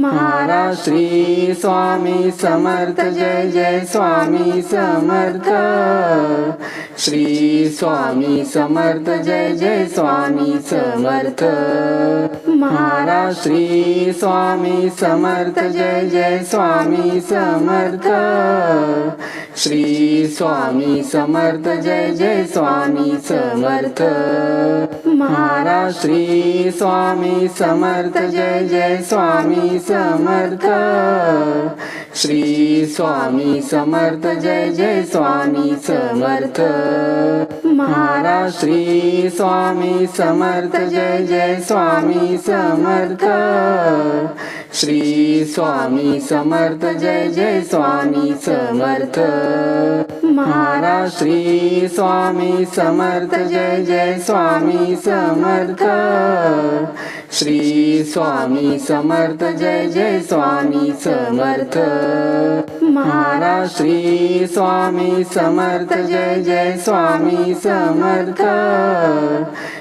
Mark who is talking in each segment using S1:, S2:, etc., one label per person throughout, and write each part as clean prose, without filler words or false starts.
S1: Maharaj Shri Swami Samarth Jai Jai Swami Samarth. Shri Swami Samarth Jai Jai Swami Samarth. Maharaj Shri Swami Samarth Jai Jai Swami Samarth. Shri Swami Samarth Jai Jai Swami Samarth. Maharaj Shri Swami Samarth Jai Jai Swami Samarth. Shri Swami Samarth Jai Jai Swami Samarth. Maharaj Shri Swami Samarth Jai Jai Swami Samarth. Shri Swami Samarth Jai Jai Swami Samarth. Maharaj Shri Swami Samarth Jai Jai Swami Samarth. Shri Swami Samarth Jai Jai Swami Samarth. Maharaj Shri Swami Samarth Jai Jai Swami Samarth.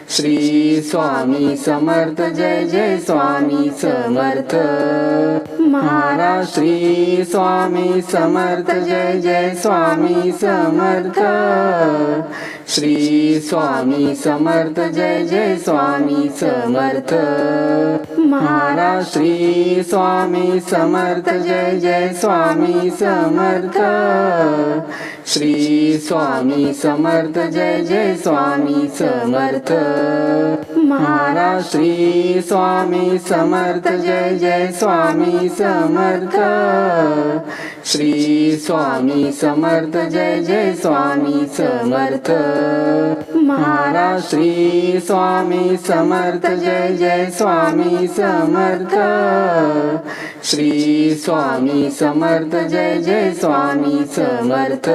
S1: Shri Swami Samarth Jai Jai Swami Samarth. Maharaj Shri Swami Samarth Jai Jai Swami Samarth. Shri Swami Samarth Jai Jai Swami Samarth. Maharaj Shri Swami Samarth Jai Jai Swami Samarth. Shri Swami Samarth Jai Jai Swami Samarth. Maharaj Shri Swami Samarth Jai Jai Swami Samarth. Shri Swami Samarth Jai Jai Swami Samarth. Maharaj Shri Swami Samarth Jai Jai Swami Samarth. Shri Swami Samarth Jai Jai Swami Samarth.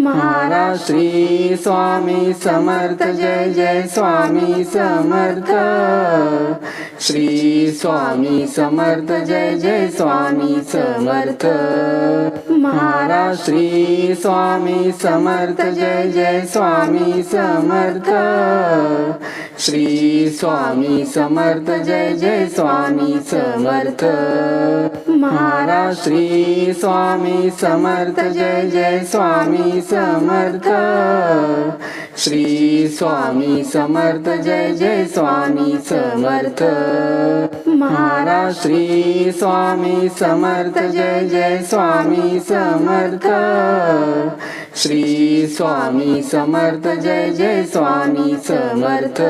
S1: Maharaj Shri Swami Samarth Jai Jai Swami Samarth. Shri Swami Samarth Jai Jai Swami Samarth. Maharaj Shri Swami Samarth Jai Jai Swami Samarth. Shri Swami Samarth Jai Jai Swami Samarth. Maharaj Shri Swami Samarth Jai Jai Swami Samarth. Shri Swami Samarth Jai Jai Swami Samarth. Maharaj Shri Swami Samarth Jai Jai Swami Samarth. Shri Swami Samarth Jai Jai Swami Samarth.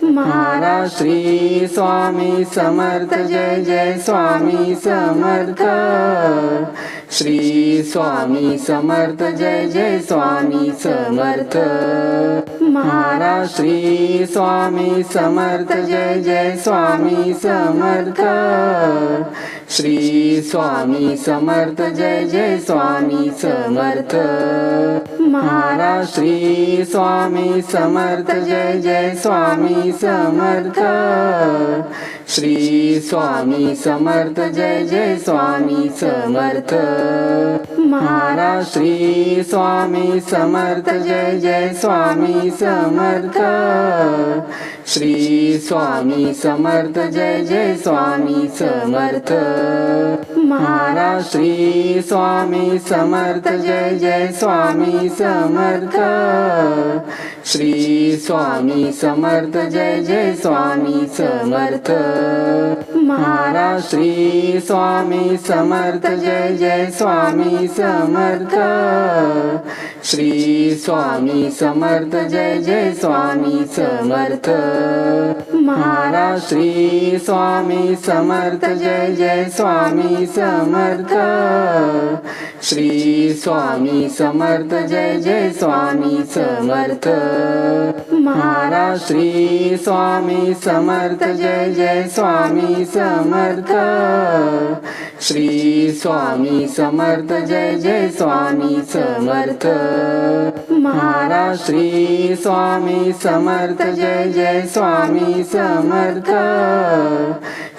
S1: Maharaj Shri Swami Samarth Jai Jai Swami Samarth. Shri Swami Samarth Jai Jai Swami Samarth. Maharaj Shri Swami Samarth Jai Jai Swami Samarth. Shri Swami Samarth Jai Jai Swami Samarth. Maharaj Shri Swami Samarth Jai Jai Swami Samarth. Shri Swami Samarth Jai Jai Swami Samarth. Maharaj Shri Swami Samarth Jai Jai Swami Samarth. Shri Swami Samarth Jai Jai Swami Samarth. Maharaj Shri Swami Samarth Jai Jai Swami Samarth. Shri Swami Samarth Jai Jai Swami Samarth. Maharaj Shri Swami Samarth Jai Jai Swami Samarth. Shri Swami Samarth Jai Jai Swami Samarth. Maharaj Shri Swami Samarth Jai Jai Swami Samarth. Shri Swami Samarth Jai Jai Swami Samarth. Maharaj Shri Swami Samarth Jai Jai Swami Samarth. Shri Swami Samarth Jai Jai Swami Samarth. Maharaj Shri Swami Samarth Jai Jai Swami Samarth.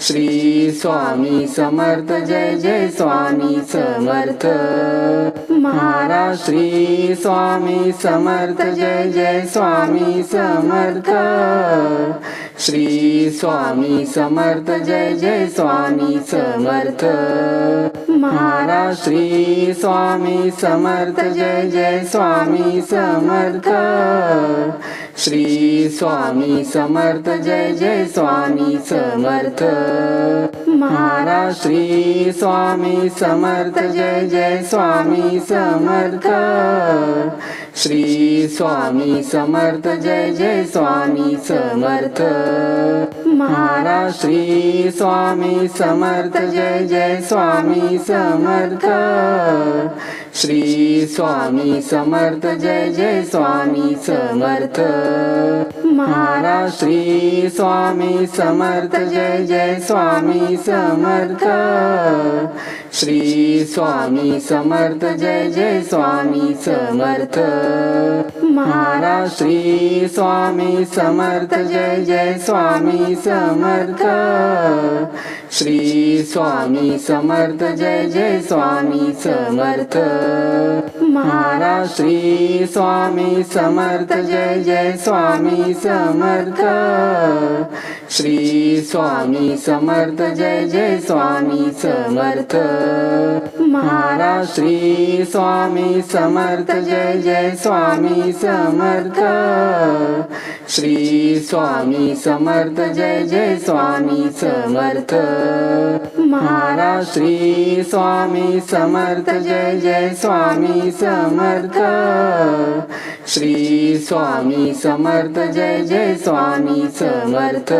S1: Shri Swami Samarth Jai Jai Swami Samarth. Maharaj Shri Swami Samarth Jai Jai Swami Samarth. Shri Swami Samarth Jai Jai Swami Samarth Maharaj Shri Swami Samarth Jai Jai Swami Samarth Shri Swami Samarth Jai Jai Swami Samarth Maharaj Shri Swami Samarth Jai Jai Swami Samarth Shri Swami Samarth Jai Jai Swami Samarth Maharaj Shri Swami Samarth Jai Jai Swami Samarth Shri Swami Samarth Jai Jai Swami Samarth Maharaj Shri Swami Samarth Jai Jai Swami Samarth Shri Swami Samarth Jai Jai Swami Samarth Maharaj Shri Swami Samarth Jai Jai Swami Samarth Shri Swami Samarth Jai Jai Swami Samarth Maharaj Shri Swami Samarth Jai Jai Swami Samarth Shri Swami Samarth Jai Jai Swami Samarth Maharaj Shri Swami Samarth Jai Jai Swami Samarth Shri Swami Samarth Jai Jai Swami Samarth Maharaj Shri Swami Samarth Jai Jai Swami Samarth Shri Swami Samarth Jai Jai Swami Samarth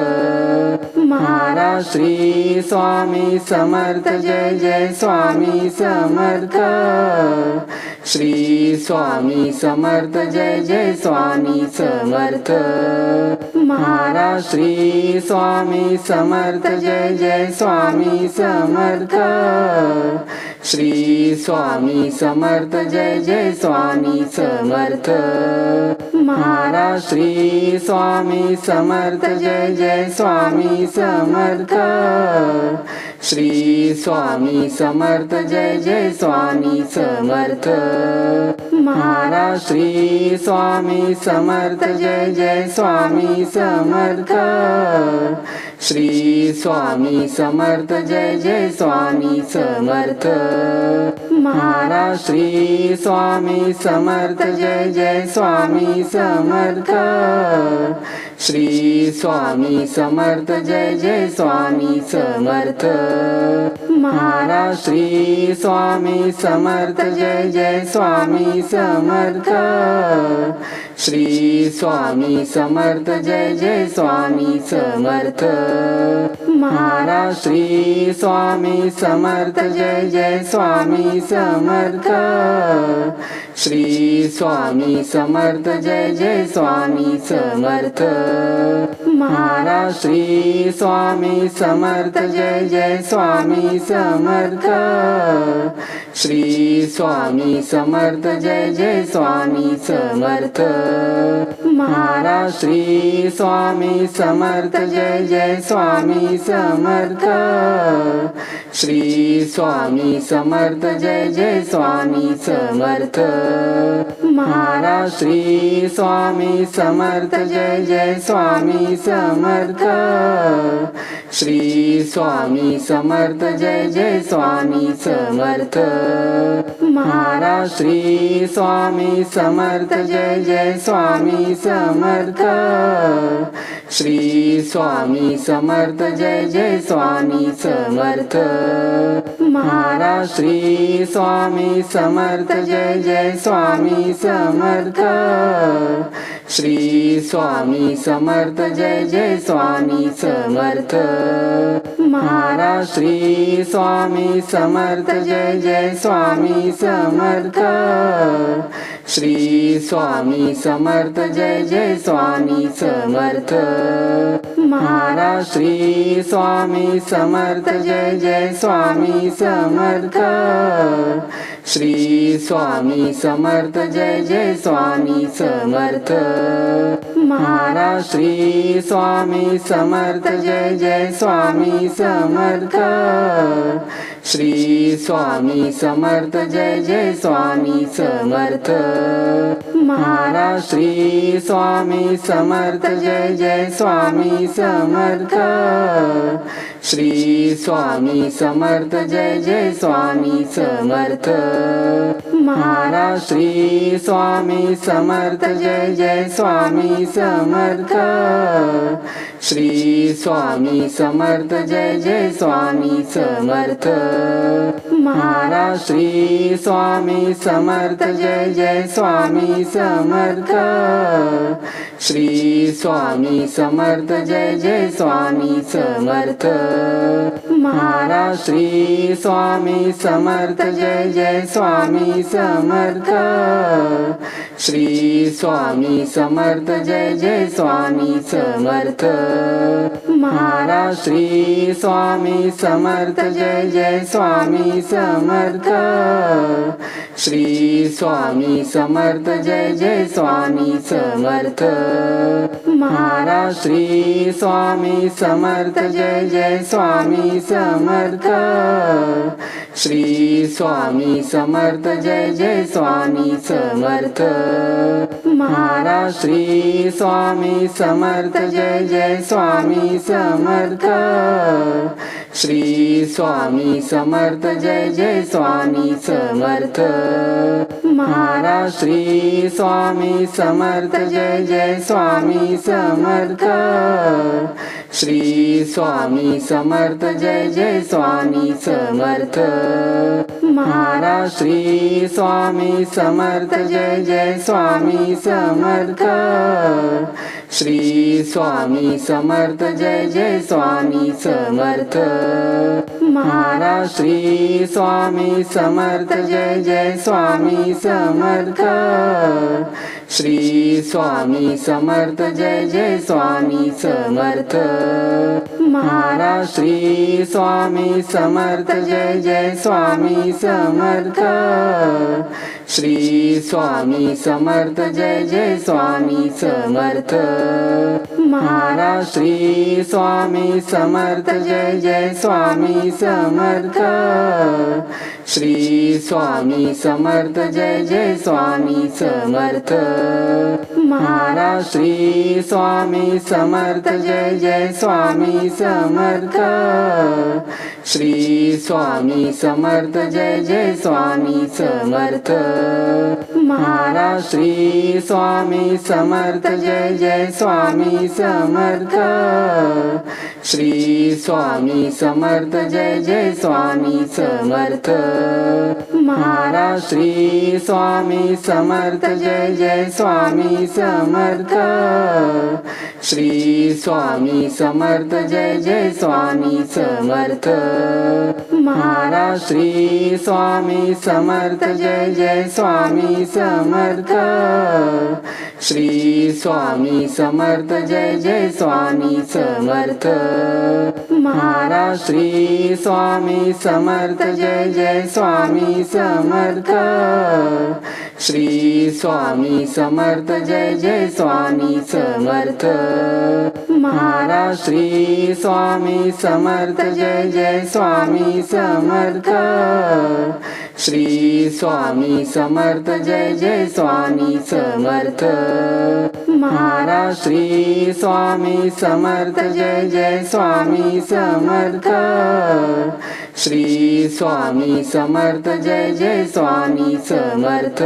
S1: Maharaj Shri Swami Samarth Jai Jai Swami Samarth Shri Swami Samarth Jai Jai Swami Samarth Maharaj Shri Swami Samarth Jai Jai Swami Samarth Shri Swami Samarth Jai Jai Swami Samarth Maharaj Shri Swami Samarth Jai Jai Swami Samarth Shri Swami Samarth Jai Jai Swami Samarth Maharaj Shri Swami Samarth Jai Jai Swami Samarth Shri Swami Samarth Jai Jai Swami Samarth Maharaj Shri Swami Samarth Jai Jai Swami Samarth Shri Swami Samarth Jai Jai Swami Samarth Maharaj Shri Swami Samarth Jai Jai Swami Samarth Shri Swami Samarth Jai Jai Swami Samarth Maharaj Shri Swami Samarth Jai Jai Swami Samarth Shri Swami Samarth Jai Jai Swami Samarth Maharaj Shri Swami Samarth Jai Jai Swami Samarth Shri Swami Samarth Jai Jai Swami Samarth Maharaj Shri Swami Samarth Jai Jai Swami Samarth Shri Swami Samarth Jai Jai Swami Samarth Maharaj Shri Swami Samarth Jai Jai Swami Samarth Shri Swami Samarth Jai Jai Swami Samarth Maharaj Shri Swami Samarth Jai Jai Swami Samarth Shri Swami Samarth Jai Jai Swami Samarth Maharaj Shri Swami Samarth Jai Jai Swami Samarth Shri Swami Samarth Jai Jai Swami Samarth Maharaj Shri Swami Samarth Jai Jai Swami Samarth Shri Swami Samarth Jai Jai Swami Samarth Maharaj Shri Swami Samarth Jai Jai Swami Samarth Shri Swami Samarth Jai Jai Swami Samarth Maharaj Shri Swami Samarth Jai Jai Swami Samarth Shri Swami Samarth Jai Jai Swami Samarth Maharaj Shri Swami Samarth Jai Jai Swami Samarth Shri Swami Samarth Jai Jai Swami Samarth Maharaj Shri Swami Samarth Jai Jai Swami Samarth Shri Swami Samarth Jai Jai Swami Samarth Maharaj Shri Swami Samarth Jai Jai Swami Samarth Shri Swami Samarth Jai Jai Swami Samarth Maharaj Shri Swami Samarth Jai Jai Swami Samarth Shri Swami Samarth Jai Jai Swami Samarth Maharaj Shri Swami Samarth Jai Jai Swami Samarth Shri Swami Samarth Jai Jai Swami Samarth Maharaj Shri Swami Samarth Jai Jai Swami Samarth Shri Swami Samarth Jai Jai Swami Samarth Maharaj Shri Swami Samarth Jai Jai Swami Samarth Shri Swami Samarth Jai Jai Swami Samarth Maharaj Shri Swami Samarth Jai Jai Swami Samarth Shri Swami Samarth Jai Jai Swami Samarth Maharaj Shri Swami Samarth Jai Jai Swami Samarth Shri Swami Samarth Jai Jai Swami Samarth Maharaj Shri Swami Samarth Jai Jai Swami Samarth Shri Swami Samarth Jai Jai Swami Samarth Maharaj Shri Swami Samarth Jai Jai Swami Samarth Shri Swami Samarth Jai Jai Swami Samarth Maharaj Shri Swami Samarth Jai Jai Swami Samarth Shri Swami Samarth Jai Jai Swami Samarth Maharaj Shri Swami Samarth Jai Jai Swami Samarth Shri Swami Samarth Jai Jai Swami Samarth Maharaj Shri Swami Samarth Jai Jai Swami Samarth Shri Swami Samarth Jai Jai Swami Samarth Maharaj Shri Swami Samarth Jai Jai Swami Samarth Shri Swami Samarth Jai Jai Swami Samarth Maharaj Shri Swami Samarth Jai Jai Swami Samarth Shri Swami Samarth Jai Jai Swami Samarth Maharaj Shri Swami Samarth Jai Jai Swami Samarth Shri Swami Samarth Jai Jai Swami Samarth Maharaj Shri Swami Samarth Jai Jai Swami Samarth Shri Swami Samarth Jai Jai Swami Samarth Maharaj Shri Swami Samarth Jai Jai Swami Samarth Shri Swami Samarth Jai Jai Swami Samarth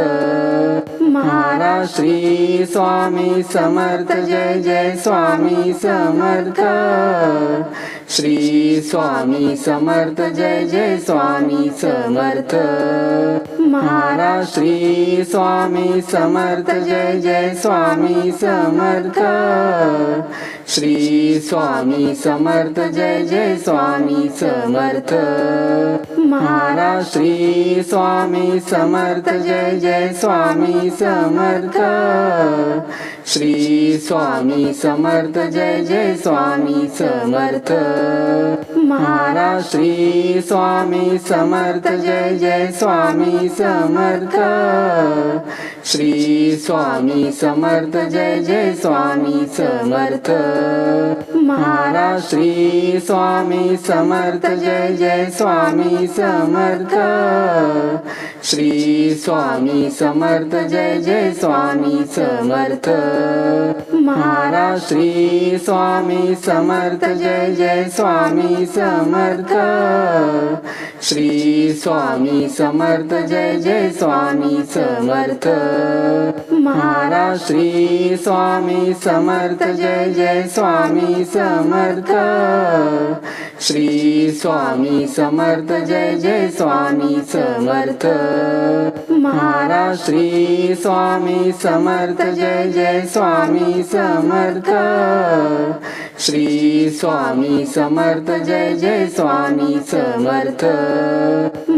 S1: Maharaj Shri Swami Samarth Jai Jai Swami Samarth Shri Swami Samarth Jai Jai Swami Samarth Maharaj Shri Swami Samarth Jai Jai Swami Samarth Shri Swami Samarth Jai Jai Swami Samarth Maharaj Shri Swami Samarth Jai Jai Swami Samarth Shri Swami Samarth Jai Jai Swami Samarth Maharaj Shri Swami Samarth Jai Jai Swami Samarth Shri Swami Samarth Jai Jai Swami Samarth Maharaj Shri Swami Samarth Jai Jai Swami Samarth Shri Swami Samarth Jai Jai Swami Samarth Maharaj Shri Swami Samarth Jai Jai Swami Samarth Shri Swami Samarth Jai Jai Swami Samarth Maharaj Shri Swami Samarth Jai Jai Swami Samarth Shri Swami Samarth Jai Jai Swami Samarth Maharaj Shri Swami Samarth Jai Jai Swami Samarth Shri Swami Samarth Jai Jai Swami Samarth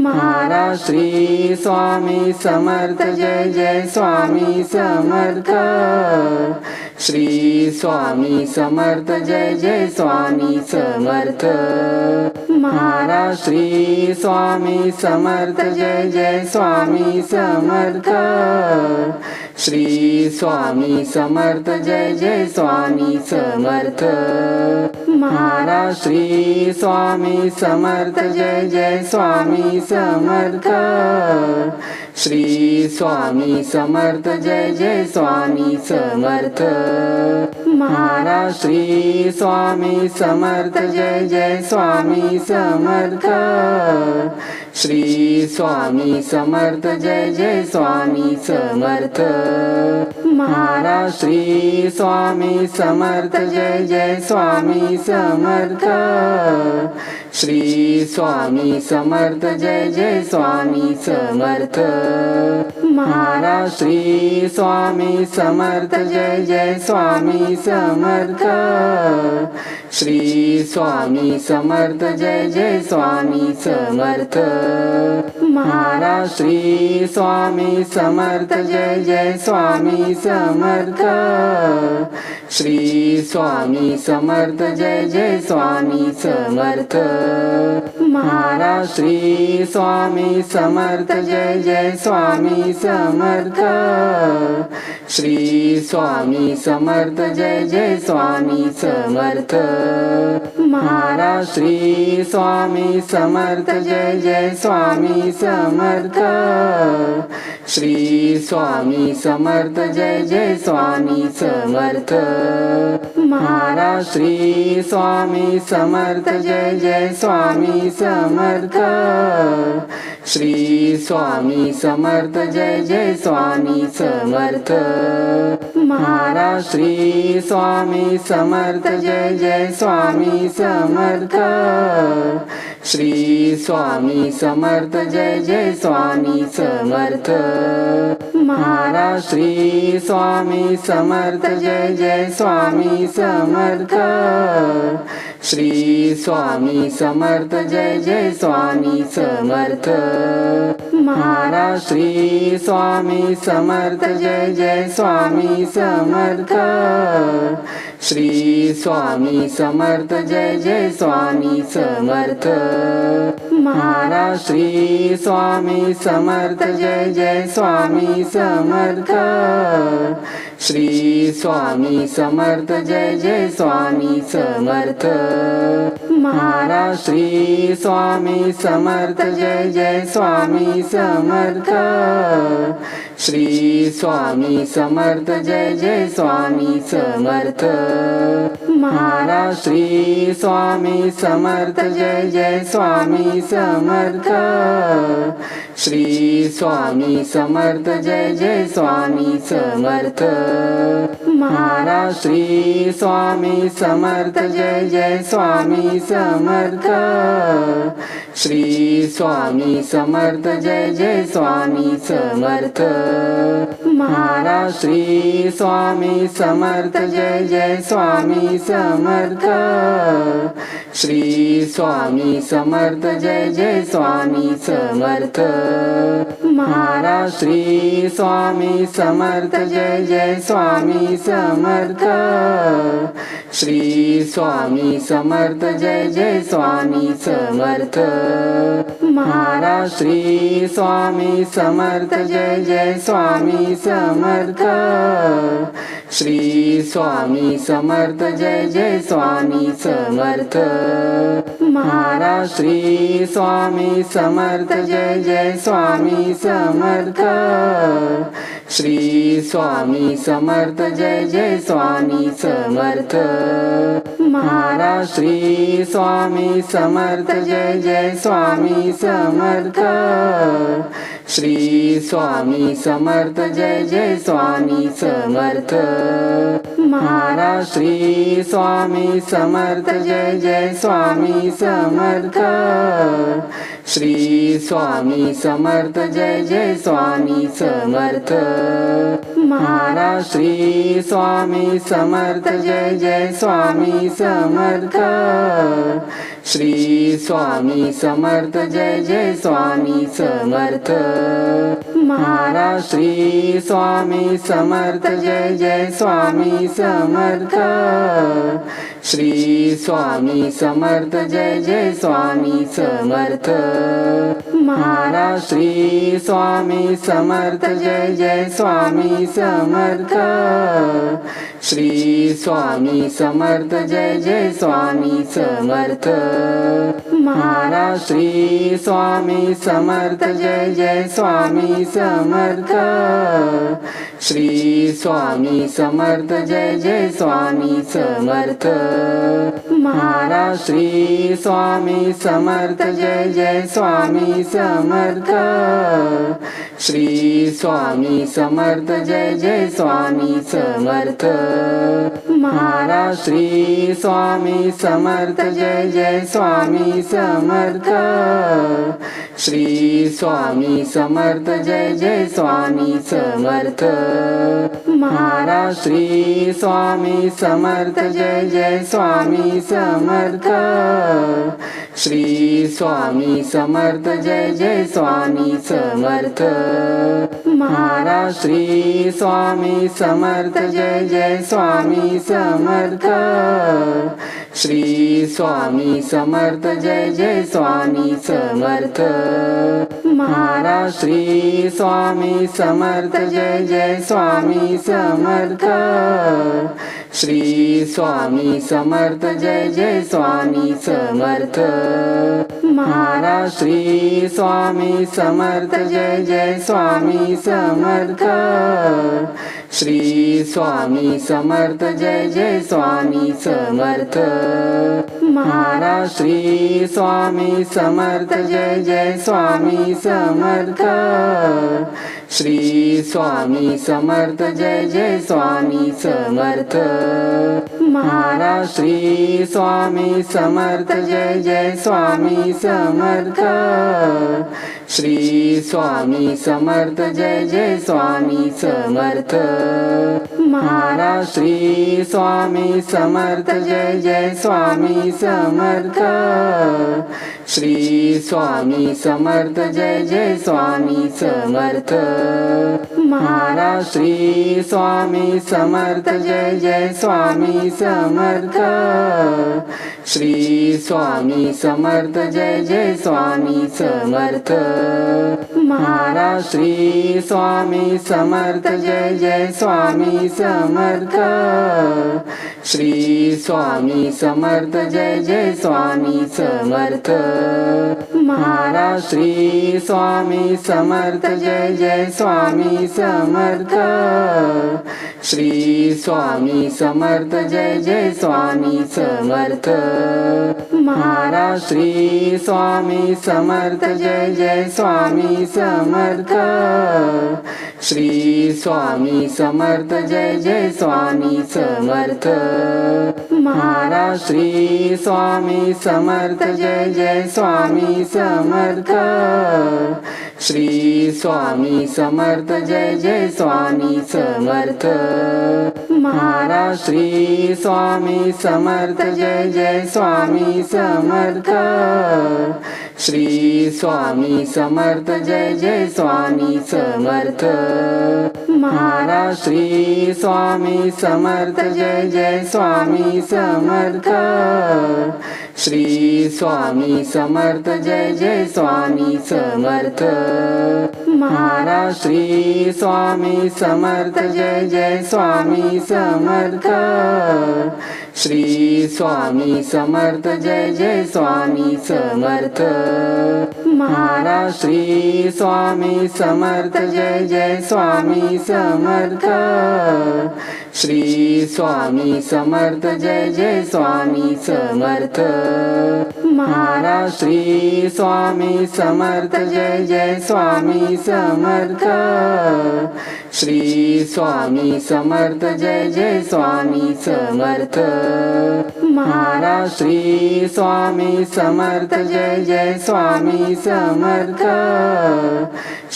S1: Maharaj Shri Swami Samarth Jai Jai Swami Samarth Shri Swami Samarth Jai Jai Swami Samarth Maharaj Shri Swami Samarth Jai Jai Swami Samarth Shri Swami Samarth Jai Jai Swami Samarth Maharaj Shri Swami Samarth Jai Jai Swami Samarth Shri Swami Samarth Jai Jai Swami Samarth Maharaj Shri Swami Samarth Jai Jai Swami Samarth Shri Swami Samarth Jai Jai Swami Samarth Maharaj Shri Swami Samarth Jai Jai Swami Samarth Shri Swami Samarth Jai Jai Swami Samarth Maharaj Shri Swami Samarth Jai Jai Swami Samarth Shri Swami Samarth Jai Jai Swami Samarth Maharaj Shri Swami Samarth Jai Jai Swami Samarth Shri Swami Samarth Jai Jai Swami Samarth Maharaj Shri Swami Samarth Jai Jai Swami Samarth Shri Swami Samarth Jai Jai Swami Samarth Maharaj Shri Swami Samarth Jai Jai Swami Samarth Shri Swami Samarth Jai Jai Swami Samarth Maharaj Shri Swami Samarth Jai Jai Swami Samarth Shri Swami Samarth Jai Jai Swami Samarth Maharaj Shri Swami Samarth Jai Jai Swami Samarth Shri Swami Samarth Jai Jai Swami Samarth Maharaj Shri Swami Samarth Jai Jai Swami Samarth Shri Swami Samarth Jai Jai Swami Samarth Maharaj Shri Swami Samarth Jai Jai Swami Samarth Shri Swami Samarth Jai Jai Swami Samarth Maharaj Shri Swami Samarth Jai Jai Swami Samarth Shri Swami Samarth Jai Jai Swami Samarth Maharaj Shri Swami Samarth Jai Jai Swami Samarth Shri Swami Samarth Jai Jai Swami Samarth Maharaj Shri Swami Samarth Jai Jai Swami Samarth Shri Swami Samarth Jai Jai Swami Samarth Maharaj Shri Swami Samarth Jai Jai Swami Samarth Shri Swami Samarth Jai Jai Swami Samarth Maharaj Shri Swami Samarth Jai Jai Swami Samarth Shri Swami Samarth Jai Jai Swami Samarth Maharaj Shri Swami Samarth Jai Jai Swami Samarth Shri Swami Samarth Jai Jai Swami Samarth Maharaj Shri Swami Samarth Jai Jai Swami Samarth Shri Swami Samarth Jai Jai Swami Samarth Maharaj Shri Swami Samarth Jai Jai Swami Samarth Shri Swami Samarth Jai Jai Swami Samarth Maharaj Shri Swami Samarth Jai Jai Swami Samarth Shri Swami Samarth Jai Jai Swami Samarth Maharaj Shri Swami Samarth Jai Jai Swami Samarth Shri Swami Samarth Jai Jai Swami Samarth Maharaj Shri Swami Samarth Jai Jai Swami Samarth Shri Swami Samarth Jai Jai Swami Samarth Maharaj Shri Swami Samarth Jai Jai Swami Samarth Shri Swami Samarth Jai Jai Swami Samarth Maharaj Shri Swami Samarth Jai Jai Swami Samarth Shri Swami Samarth Jai Jai Swami Samarth Maharaj Shri Swami Samarth Jai Jai Swami Samarth Shri Swami Samarth Jai Jai Swami Samarth Maharaj Shri Swami Samarth Jai Jai Swami Samarth Shri Swami Samarth Jai Jai Swami Samarth Maharaj Shri Swami Samarth Jai Jai Swami Samarth Shri Swami Samarth Jai Jai Swami Samarth Maharaj Shri Swami Samarth Jai Jai Swami Samarth Shri Swami Samarth Jai Jai Swami Samarth Maharaj Shri Swami Samarth Jai Jai Swami Samarth Shri Swami Samarth Jai Jai Swami Samarth Maharaj Shri Swami Samarth Jai Jai Swami Samarth Shri Swami Samarth Jai Jai Swami Samarth Maharaj Shri Swami Samarth Jai Jai Swami Samarth Shri Swami Samarth Jai Jai Swami Samarth Maharaj Shri Swami Samarth Jai Jai Swami Samarth Shri Swami Samarth Jai Jai Swami Samarth Maharaj Shri Swami Samarth Jai Jai Swami Samarth Shri Swami Samarth Jai Jai Swami Samarth Maharaj Shri Swami Samarth Jai Jai Swami Samarth Shri Swami Samarth Jai Jai Swami Samarth Maharaj Shri Swami Samarth Jai Jai Swami Samarth Shri Swami Samarth Jai Jai Swami Samarth Maharaj Shri Swami Samarth Jai Jai Swami Samarth Shri Swami Samarth Jai Jai Swami Samarth Maharaj Shri Swami Samarth Jai Jai Swami Samarth Shri Swami Samarth Jai Jai Swami Samarth Maharaj Shri Swami Samarth Jai Jai Swami Samarth Shri Swami Samarth Jai Jai Swami Samarth Maharaj Shri Swami Samarth Jai Jai Swami Samarth Shri Swami Samarth Jai Jai Swami Samarth Maharaj Shri Swami Samarth Jai Jai Swami Samarth Shri Swami Samarth Jai Jai Swami Samarth Maharaj Shri Swami Samarth Jai Jai Swami Samarth Shri Swami Samarth Jai Jai Swami Samarth Maharaj Shri Swami Samarth Jai Jai Swami Samarth Shri Swami Samarth Jai Jai Swami Samarth Maharaj Shri Swami Samarth Jai Jai Swami Samarth Shri Swami Samarth Jai Jai Swami Samarth Maharaj Shri Swami Samarth Jai Jai Swami Samarth Shri Swami Samarth Jai Jai Swami Samarth Maharaj Shri Swami Samarth Jai Jai Swami Samarth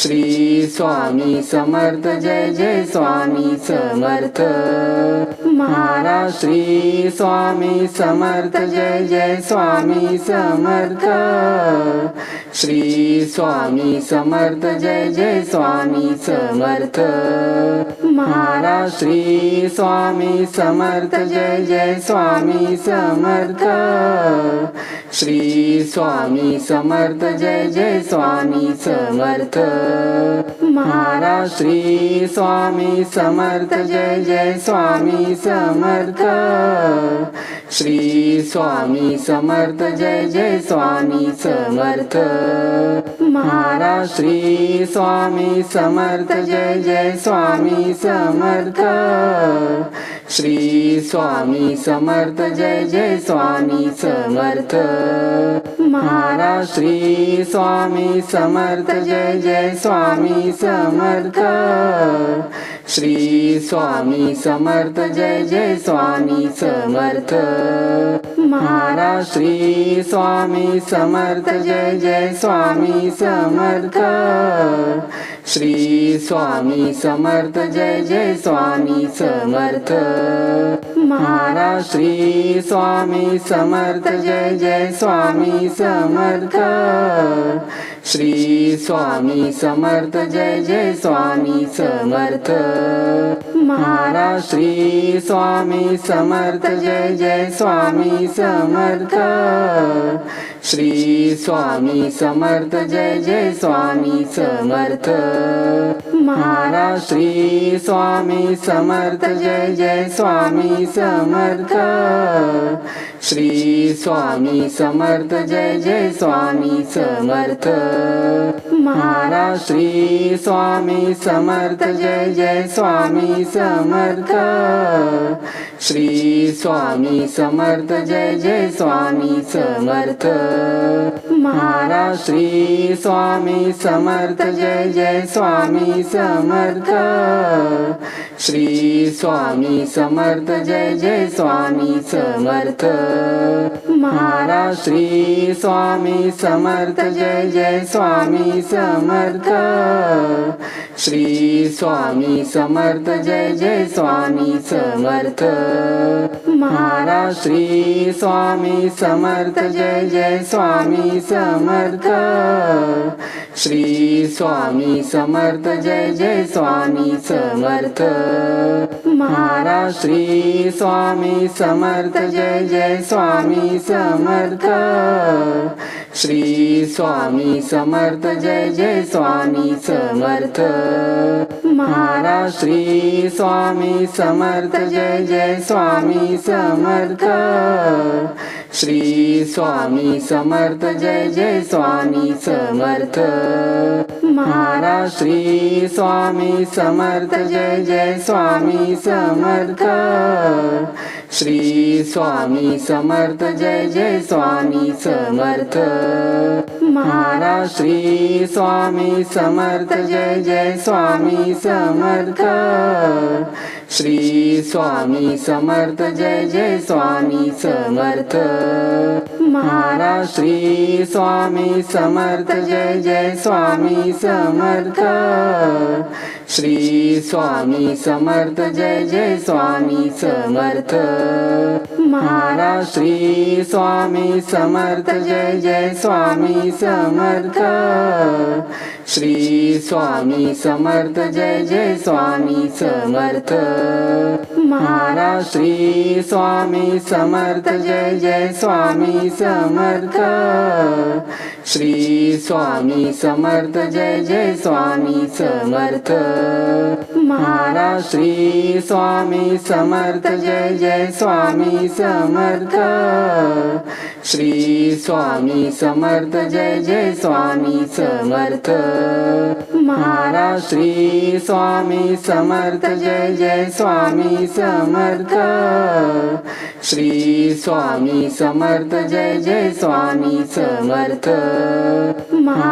S1: Shri Swami Samarth Jai Jai Swami Samarth Maharaj Shri Swami Samarth Jai Jai Swami Samarth Shri Swami Samarth Jai Jai Swami Samarth Maharaj Shri Swami Samarth Jai Jai Swami Samarth Shri Swami Samarth Jai Jai Swami Samarth Maharaj Shri Swami Samarth Jai Jai Swami Samarth Shri Swami Samarth Jai Jai Swami Samarth Maharaj Shri Swami Samarth Jai Jai Swami Samarth Shri Swami Samarth Jai Jai Swami Samarth Maharaj Shri Swami Samarth Jai Jai Swami Samarth Shri Swami Samarth Jai Jai Swami Samarth Maharaj Shri Swami Samarth Jai Jai Swami Samarth Shri Swami Samarth Jai Jai Swami Samarth Maharaj Shri Swami Samarth Jai Jai Swami Samarth Shri Swami Samarth Jai Jai Swami Samarth Maharaj Shri Swami Samarth Jai Jai Swami Samarth Shri Swami Samarth Jai Jai Swami Samarth Maharaj Shri Swami Samarth Jai Jai Swami Samarth Shri Swami Samarth Jai Jai Swami Samarth Maharaj Shri Swami Samarth Jai Jai Swami Samarth Shri Swami Samarth Jai Jai Swami Samarth Maharaj Shri Swami Samarth Jai Jai Swami Samarth Shri Swami Samarth Jai Jai Swami Samarth Maharaj Shri Swami Samarth Jai Jai Swami Samarth Shri Swami Samarth Jai Jai Swami Samarth Maharaj Shri Swami Samarth Jai Jai Swami Samarth Shri Swami Samarth Jai Jai Swami Samarth Maharaj Shri Swami Samarth Jai Jai Swami Samarth Shri Swami Samarth Jai Jai Swami Samarth Maharaj Shri Swami Samarth Jai Jai Swami Samarth Shri Swami Samarth Jai Jai Swami Samarth Maharaj Shri Swami Samarth Jai Jai Swami Samarth Shri Swami Samarth Jai Jai Swami Samarth Maharaj Shri Swami Samarth Jai Jai Swami Samarth Shri Swami Samarth Jai Jai Swami Samarth Maharaj Shri Swami Samarth Jai Jai Swami Samarth Shri Swami Samarth Jai Jai Swami Samarth Maharaj Shri Swami Samarth Jai Jai Swami Samarth Shri Swami Samarth Jai Jai Swami Samarth Maharaj Shri Swami Samarth Jai Jai Swami Samarth Shri Swami Samarth Jai Jai Swami Samarth Maharaj Shri Swami Samarth Jai Jai Swami Samarth Shri Swami Samarth Jai Jai Swami Samarth Maharaj Shri Swami Samarth Jai Jai Swami Samarth Shri Swami Samarth Jai Jai Swami Samarth